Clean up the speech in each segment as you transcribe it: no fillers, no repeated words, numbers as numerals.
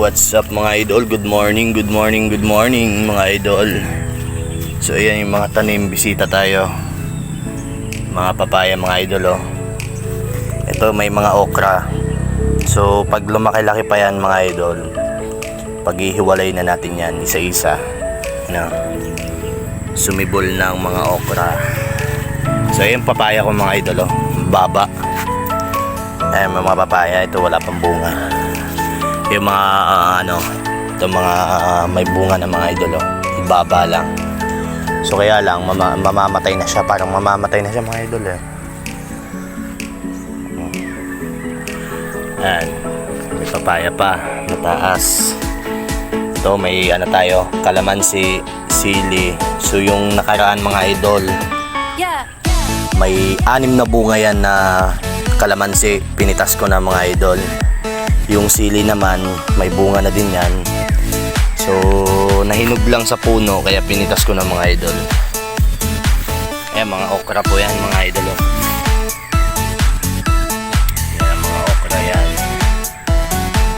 what's up mga idol? Good morning, good morning, good morning mga idol. So ayan yung mga tanim, bisita tayo. Mga papaya mga idol oh. Ito may mga okra. So pag lumaki-laki pa yan mga idol, paghihiwalay na natin yan isa-isa. Ano? Sumibol ng mga okra. So ayan papaya ko mga idol oh. Baba. Ayan mga papaya, ito wala pang bunga. Yung mga ito mga may bunga ng mga idol oh. Baba lang. So kaya lang mamamatay na siya, parang mamamatay na siya mga idol eh. Ayan, may papaya pa, mataas. Ito may tayo, kalamansi, sili. So yung nakaraan mga idol, may 6 na bunga yan na kalamansi, pinitas ko na mga idol. Yung sili naman may bunga na din yan. So nahinog lang sa puno kaya pinitas ko na mga idol. Ayan mga okra po yan mga idol oh. Ayan mga okra yan.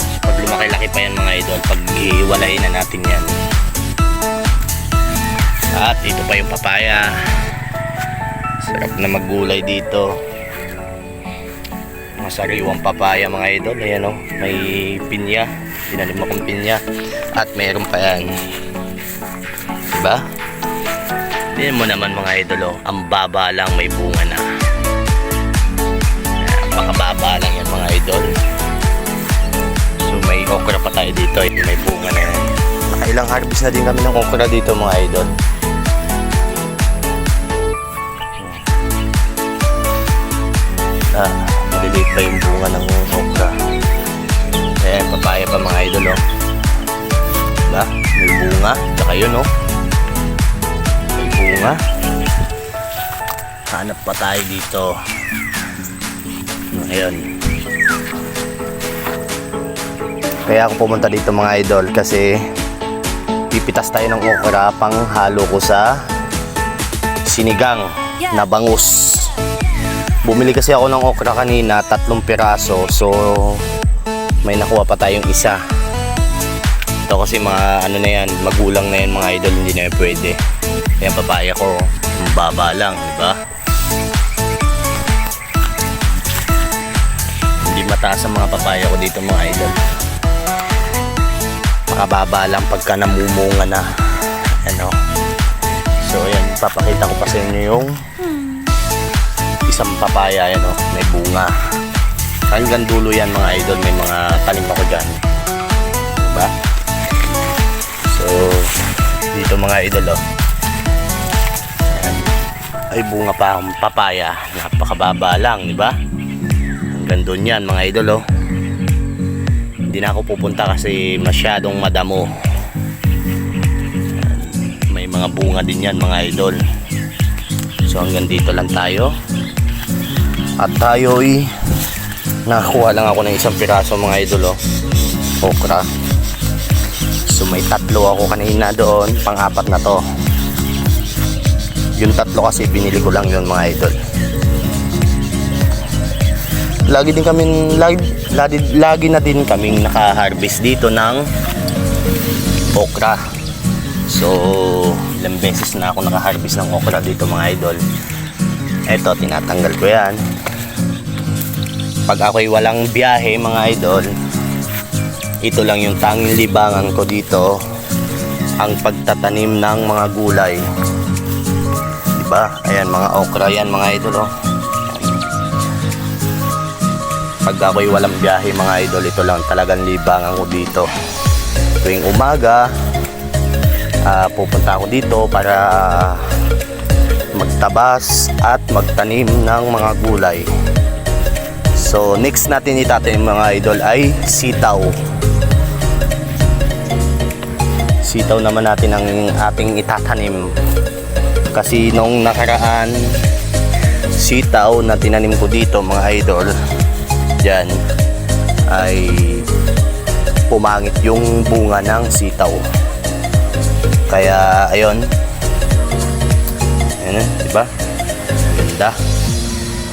So, pag lumaki-laki pa yan mga idol, pag iwalayin na natin yan. At ito pa yung papaya. Sarap na maggulay dito. Sariwang papaya mga idol. Ayan o, may pinya, tinanim akong pinya at meron pa yan, diba? Tingnan mo naman mga idol o, ang baba lang, may bunga na. Pakababa lang yan mga idol. So may okra pa tayo dito, may bunga na yan. Nakailang harvest na din kami ng okra dito mga idol. Maliliit pa yung bunga ng okra. Ayan, papaya pa mga idol oh. Diba? May bunga. Tsaka yun oh. May bunga. Hanap pa tayo dito. Ayan. Kaya ako pumunta dito mga idol kasi pipitas tayo ng okra pang halo ko sa sinigang na bangus. Bumili kasi ako ng okra kanina, 3 piraso. So may nakuha pa tayong isa. Ito kasi mga na yan, magulang na yan mga idol, hindi na yan pwede. Ayan papaya ko, baba lang, diba? Hindi mataas ang mga papaya ko dito mga idol. Makababa lang pagka namumunga na. Ano? So ayan, papakita ko pa sa inyo yung isang papaya, yan o, may bunga. Hanggang dulo yan mga idol, may mga tanim ako dyan, diba? So dito mga idol o, ay bunga pa ang papaya, napakababa lang, diba? Hanggang doon yan mga idol o. Hindi na ako pupunta kasi masyadong madamo. May mga bunga din yan mga idol. So hanggang dito lang tayo. At tayo'y nakakuha lang ako ng 1 piraso mga idol oh, okra. So may 3 ako kanina doon, pang-4 na to. Yung 3 kasi binili ko lang yun mga idol. Lagi na din kaming naka-harvest dito ng okra. So ilang beses na ako naka-harvest ng okra dito mga idol. Eto, tinatanggal ko yan. Pag ako'y walang biyahe mga idol, ito lang yung tanging libangan ko dito, ang pagtatanim ng mga gulay, diba? Ayan mga okra yan mga idol oh. Pag ako'y walang biyahe mga idol, ito lang talagang libangan ko dito. Tuwing umaga pupunta ako dito para magtabas at magtanim ng mga gulay. So next natin itatanim mga idol ay sitaw. Sitaw naman natin ang ating itatanim. Kasi nung nakaraan, sitaw na tinanim ko dito mga idol, dyan ay pumangit yung bunga ng sitaw. Kaya ayun, diba? Ganda.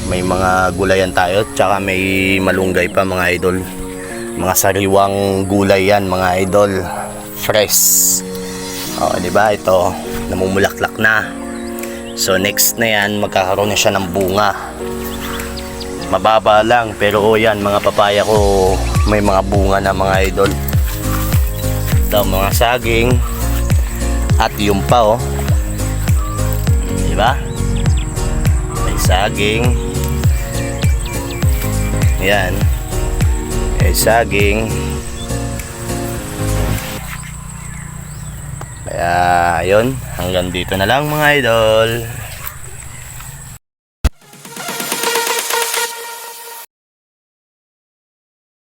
May mga gulayan tayo, tsaka may malunggay pa mga idol. Mga sariwang gulay yan mga idol. Fresh. O, di ba? Ito, namumulaklak na. So, next na yan, magkakaroon na siya ng bunga. Mababa lang, pero yan, mga papaya ko, may mga bunga na mga idol. Ito, mga saging. At yung pa, oh. Di ba? May saging. Yan. May saging. Kaya, yun. Hanggang dito na lang mga idol.